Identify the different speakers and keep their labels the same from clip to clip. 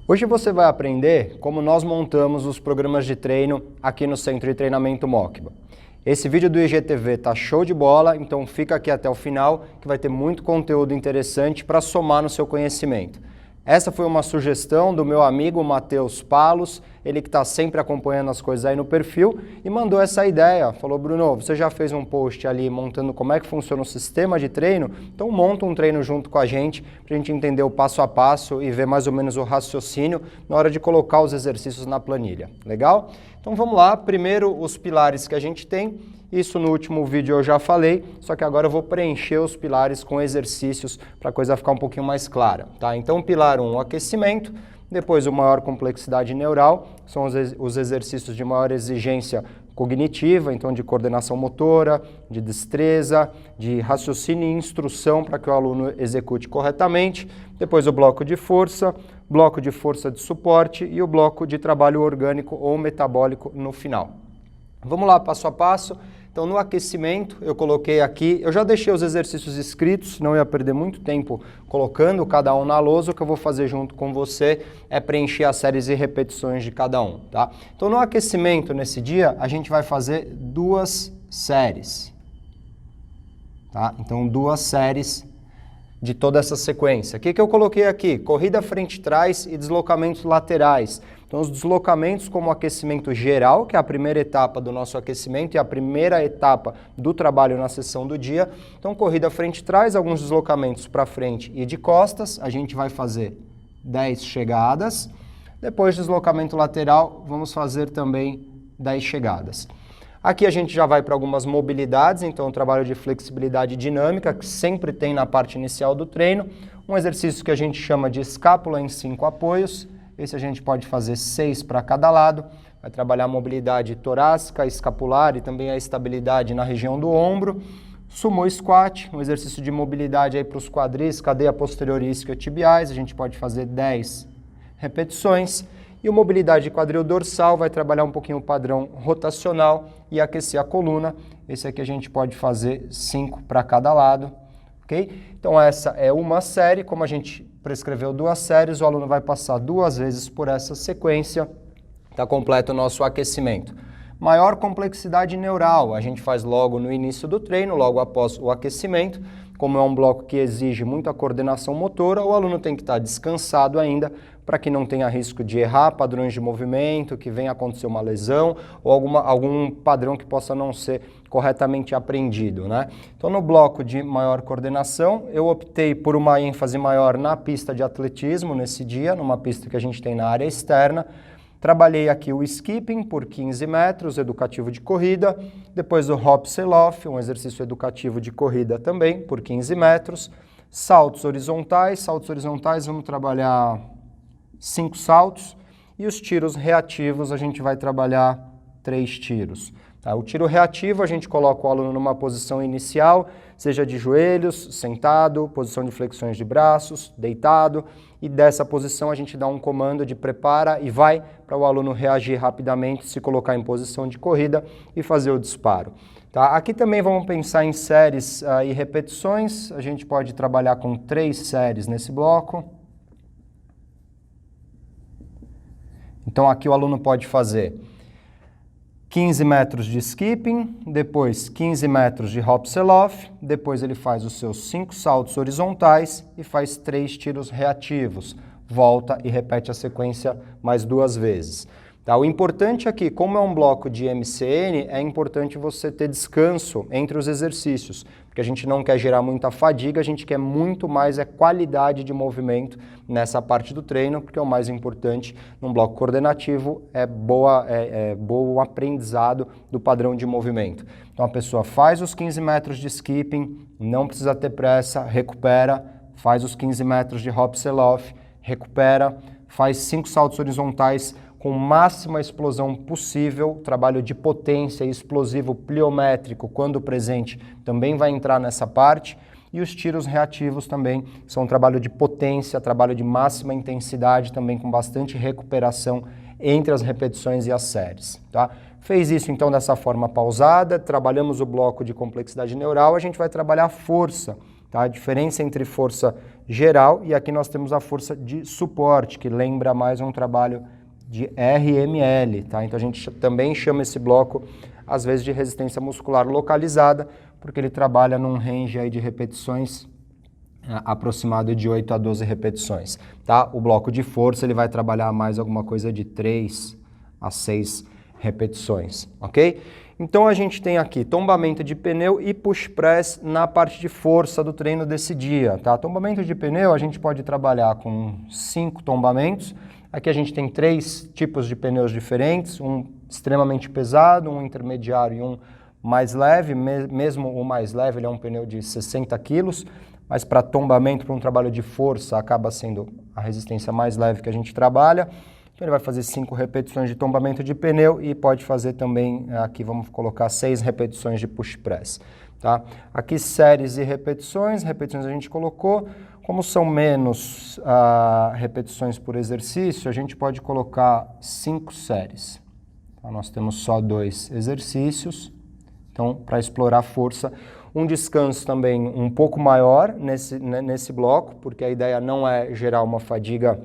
Speaker 1: Hoje você vai aprender como nós montamos os programas de treino aqui no Centro de Treinamento Mokba. Esse vídeo do IGTV tá show de bola, então fica aqui até o final que vai ter muito conteúdo interessante para somar no seu conhecimento. Essa foi uma sugestão do meu amigo Matheus Palos, ele que está sempre acompanhando as coisas aí no perfil e mandou essa ideia. Falou, Bruno, você já fez um post ali montando como é que funciona o sistema de treino? Então monta um treino junto com a gente para a gente entender o passo a passo e ver mais ou menos o raciocínio na hora de colocar os exercícios na planilha. Legal? Então vamos lá, primeiro os pilares que a gente tem. Isso no último vídeo eu já falei, só que agora eu vou preencher os pilares com exercícios para a coisa ficar um pouquinho mais clara, tá? Então, pilar 1, o aquecimento, depois o maior complexidade neural, são os exercícios de maior exigência cognitiva, então de coordenação motora, de destreza, de raciocínio e instrução para que o aluno execute corretamente, depois o bloco de força de suporte e o bloco de trabalho orgânico ou metabólico no final. Vamos lá, passo a passo. Então, no aquecimento, eu coloquei aqui, eu já deixei os exercícios escritos, não ia perder muito tempo colocando cada um na lousa. O que eu vou fazer junto com você é preencher as séries e repetições de cada um, tá? Então, no aquecimento, nesse dia, a gente vai fazer 2 séries, tá? Então, 2 séries de toda essa sequência. O que eu coloquei aqui? Corrida frente e trás e deslocamentos laterais. Então, os deslocamentos como aquecimento geral, que é a primeira etapa do nosso aquecimento e a primeira etapa do trabalho na sessão do dia. Então, corrida frente e trás, alguns deslocamentos para frente e de costas. A gente vai fazer 10 chegadas. Depois, deslocamento lateral, vamos fazer também 10 chegadas. Aqui a gente já vai para algumas mobilidades, então o trabalho de flexibilidade dinâmica, que sempre tem na parte inicial do treino. Um exercício que a gente chama de escápula em 5 apoios. Esse a gente pode fazer 6 para cada lado. Vai trabalhar a mobilidade torácica, escapular e também a estabilidade na região do ombro. Sumo squat, um exercício de mobilidade aí para os quadris, cadeia posterior e isquiotibiais. A gente pode fazer 10 repetições. E o mobilidade quadril dorsal vai trabalhar um pouquinho o padrão rotacional e aquecer a coluna. Esse aqui a gente pode fazer 5 para cada lado, ok? Então essa é uma série, como a gente prescreveu 2 séries, o aluno vai passar 2 vezes por essa sequência, está completo o nosso aquecimento. Maior complexidade neural, a gente faz logo no início do treino, logo após o aquecimento. Como é um bloco que exige muita coordenação motora, o aluno tem que estar descansado ainda para que não tenha risco de errar padrões de movimento, que venha acontecer uma lesão ou algum padrão que possa não ser corretamente aprendido, né? Então, no bloco de maior coordenação, eu optei por uma ênfase maior na pista de atletismo nesse dia, numa pista que a gente tem na área externa. Trabalhei aqui o skipping por 15 metros, educativo de corrida, depois o hop sell-off, um exercício educativo de corrida também, por 15 metros, saltos horizontais, vamos trabalhar 5 saltos, e os tiros reativos a gente vai trabalhar 3 tiros. Tá? O tiro reativo a gente coloca o aluno numa posição inicial, seja de joelhos, sentado, posição de flexões de braços, deitado, e dessa posição a gente dá um comando de prepara e vai para o aluno reagir rapidamente, se colocar em posição de corrida e fazer o disparo. Tá? Aqui também vamos pensar em séries e repetições, a gente pode trabalhar com 3 séries nesse bloco. Então aqui o aluno pode fazer 15 metros de skipping, depois 15 metros de hop sell-off, depois ele faz os seus 5 saltos horizontais e faz 3 tiros reativos. Volta e repete a sequência mais 2 vezes. Tá? O importante aqui, como é um bloco de MCN, é importante você ter descanso entre os exercícios, porque a gente não quer gerar muita fadiga, a gente quer muito mais qualidade de movimento nessa parte do treino, porque o mais importante num bloco coordenativo é bom aprendizado do padrão de movimento. Então a pessoa faz os 15 metros de skipping, não precisa ter pressa, recupera, faz os 15 metros de hop sell-off, recupera, faz 5 saltos horizontais, com máxima explosão possível, trabalho de potência explosivo pliométrico, quando presente, também vai entrar nessa parte. E os tiros reativos também são um trabalho de potência, trabalho de máxima intensidade, também com bastante recuperação entre as repetições e as séries. Tá? Fez isso então dessa forma pausada, trabalhamos o bloco de complexidade neural, a gente vai trabalhar força. Tá? A diferença entre força geral, e aqui nós temos a força de suporte, que lembra mais um trabalho de RML, tá? Então a gente também chama esse bloco, às vezes, de resistência muscular localizada, porque ele trabalha num range aí de repetições aproximado de 8 a 12 repetições, tá? O bloco de força ele vai trabalhar mais alguma coisa de 3 a 6 repetições, ok? Então a gente tem aqui tombamento de pneu e push press na parte de força do treino desse dia, tá? Tombamento de pneu a gente pode trabalhar com 5 tombamentos. Aqui a gente tem 3 tipos de pneus diferentes, um extremamente pesado, um intermediário e um mais leve. Mesmo o mais leve ele é um pneu de 60 quilos, mas para tombamento, para um trabalho de força, acaba sendo a resistência mais leve que a gente trabalha. Então ele vai fazer 5 repetições de tombamento de pneu e pode fazer também, aqui vamos colocar 6 repetições de push press, tá? Aqui séries e repetições a gente colocou. Como são menos repetições por exercício, a gente pode colocar 5 séries. Então, nós temos só 2 exercícios, então para explorar força. Um descanso também um pouco maior nesse bloco, porque a ideia não é gerar uma fadiga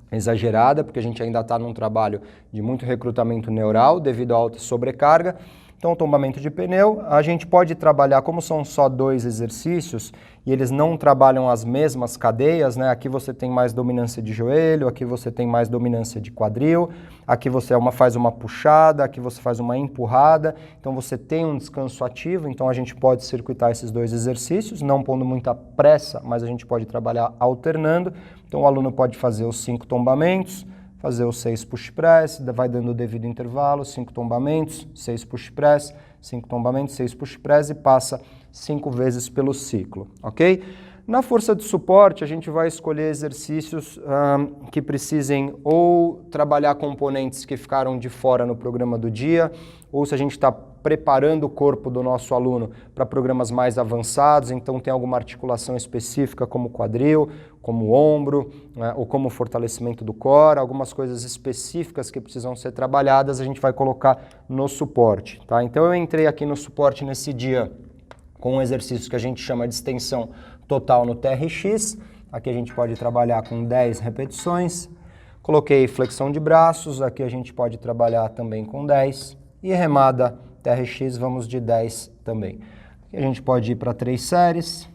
Speaker 1: exagerada, porque a gente ainda está num trabalho de muito recrutamento neural devido à alta sobrecarga. Então, tombamento de pneu, a gente pode trabalhar, como são só 2 exercícios e eles não trabalham as mesmas cadeias, né? Aqui você tem mais dominância de joelho, aqui você tem mais dominância de quadril, aqui você faz uma puxada, aqui você faz uma empurrada, então você tem um descanso ativo, então a gente pode circuitar esses 2 exercícios, não pondo muita pressa, mas a gente pode trabalhar alternando. Então o aluno pode fazer os 5 tombamentos, fazer os 6 push press, vai dando o devido intervalo, 5 tombamentos, 6 push press, 5 tombamentos, 6 push press e passa 5 vezes pelo ciclo, ok? Na força de suporte, a gente vai escolher exercícios que precisem ou trabalhar componentes que ficaram de fora no programa do dia, ou se a gente está preparando o corpo do nosso aluno para programas mais avançados, então tem alguma articulação específica como quadril, como ombro, né, ou como fortalecimento do core, algumas coisas específicas que precisam ser trabalhadas, a gente vai colocar no suporte, tá? Então eu entrei aqui no suporte nesse dia com um exercício que a gente chama de extensão total no TRX, aqui a gente pode trabalhar com 10 repetições, coloquei flexão de braços, aqui a gente pode trabalhar também com 10, e remada TRX vamos de 10 também. Aqui a gente pode ir para 3 séries,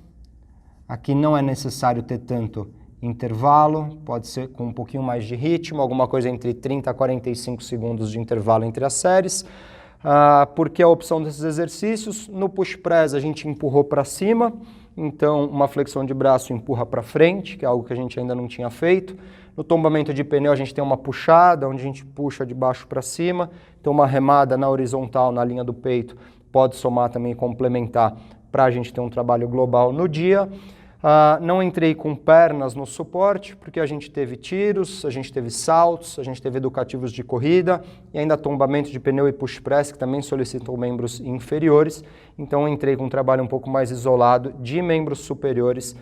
Speaker 1: aqui não é necessário ter tanto intervalo, pode ser com um pouquinho mais de ritmo, alguma coisa entre 30 a 45 segundos de intervalo entre as séries. Porque a opção desses exercícios, no push press a gente empurrou para cima, então uma flexão de braço empurra para frente, que é algo que a gente ainda não tinha feito. No tombamento de pneu a gente tem uma puxada, onde a gente puxa de baixo para cima, então uma remada na horizontal, na linha do peito, pode somar também e complementar para a gente ter um trabalho global no dia. Não entrei com pernas no suporte, porque a gente teve tiros, a gente teve saltos, a gente teve educativos de corrida e ainda tombamento de pneu e push press, que também solicitam membros inferiores. Então entrei com um trabalho um pouco mais isolado de membros superiores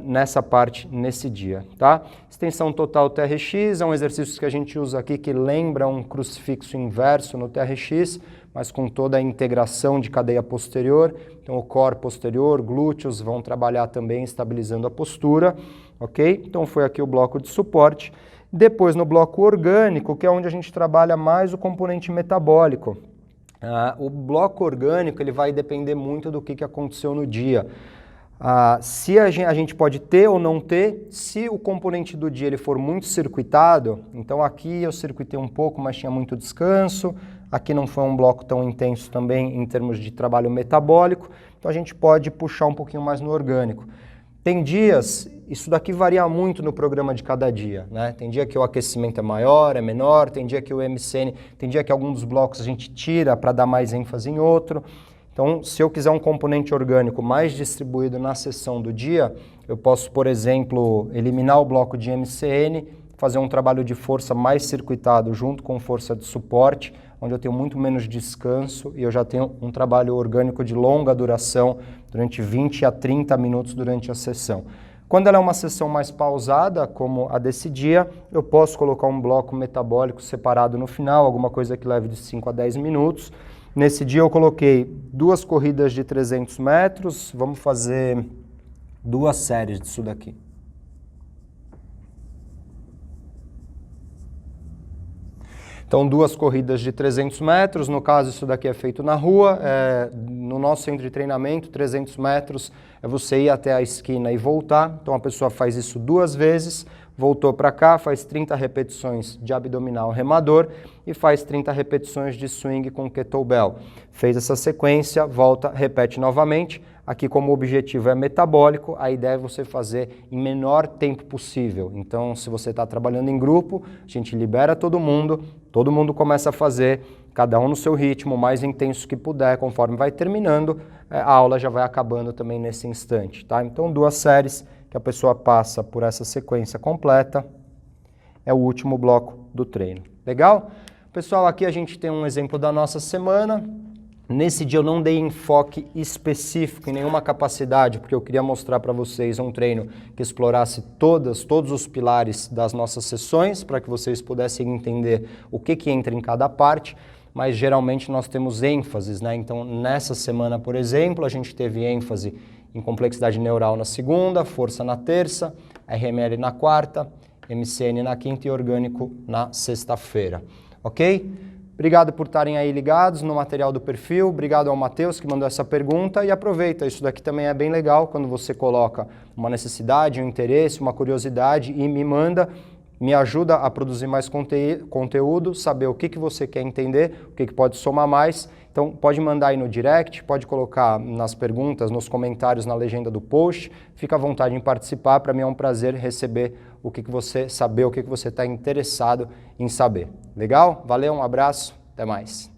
Speaker 1: nessa parte, nesse dia, tá? Extensão total TRX é um exercício que a gente usa aqui que lembra um crucifixo inverso no TRX, mas com toda a integração de cadeia posterior. Então o core posterior, glúteos vão trabalhar também estabilizando a postura, ok? Então foi aqui o bloco de suporte. Depois no bloco orgânico, que é onde a gente trabalha mais o componente metabólico. O bloco orgânico ele vai depender muito do que aconteceu no dia. Se a gente pode ter ou não ter, se o componente do dia ele for muito circuitado, então aqui eu circuitei um pouco, mas tinha muito descanso, aqui não foi um bloco tão intenso também em termos de trabalho metabólico, então a gente pode puxar um pouquinho mais no orgânico. Tem dias, isso daqui varia muito no programa de cada dia, né? Tem dia que o aquecimento é maior, é menor, tem dia que o MCN, tem dia que alguns dos blocos a gente tira para dar mais ênfase em outro. Então, se eu quiser um componente orgânico mais distribuído na sessão do dia, eu posso, por exemplo, eliminar o bloco de MCN, fazer um trabalho de força mais circuitado junto com força de suporte, onde eu tenho muito menos descanso e eu já tenho um trabalho orgânico de longa duração, durante 20 a 30 minutos durante a sessão. Quando ela é uma sessão mais pausada, como a desse dia, eu posso colocar um bloco metabólico separado no final, alguma coisa que leve de 5 a 10 minutos. Nesse dia eu coloquei 2 corridas de 300 metros, vamos fazer 2 séries disso daqui. Então, 2 corridas de 300 metros, no caso isso daqui é feito na rua, no nosso centro de treinamento, 300 metros é você ir até a esquina e voltar, então a pessoa faz isso 2 vezes, voltou para cá, faz 30 repetições de abdominal remador e faz 30 repetições de swing com kettlebell. Fez essa sequência, volta, repete novamente. Aqui, como o objetivo é metabólico, a ideia é você fazer em menor tempo possível. Então, se você está trabalhando em grupo, a gente libera todo mundo começa a fazer, cada um no seu ritmo, o mais intenso que puder, conforme vai terminando, a aula já vai acabando também nesse instante, tá? Então, 2 séries que a pessoa passa por essa sequência completa, é o último bloco do treino. Legal? Pessoal, aqui a gente tem um exemplo da nossa semana. Nesse dia eu não dei enfoque específico em nenhuma capacidade, porque eu queria mostrar para vocês um treino que explorasse todos os pilares das nossas sessões, para que vocês pudessem entender o que entra em cada parte, mas geralmente nós temos ênfases, né? Então, nessa semana, por exemplo, a gente teve ênfase em complexidade neural na segunda, força na terça, RML na quarta, MCN na quinta e orgânico na sexta-feira, ok? Obrigado por estarem aí ligados no material do perfil, obrigado ao Matheus que mandou essa pergunta e aproveita, isso daqui também é bem legal quando você coloca uma necessidade, um interesse, uma curiosidade e me manda, me ajuda a produzir mais conteúdo, saber o que você quer entender, o que pode somar mais. Então pode mandar aí no direct, pode colocar nas perguntas, nos comentários, na legenda do post. Fica à vontade em participar, para mim é um prazer receber o que você está interessado em saber. Legal? Valeu, um abraço, até mais.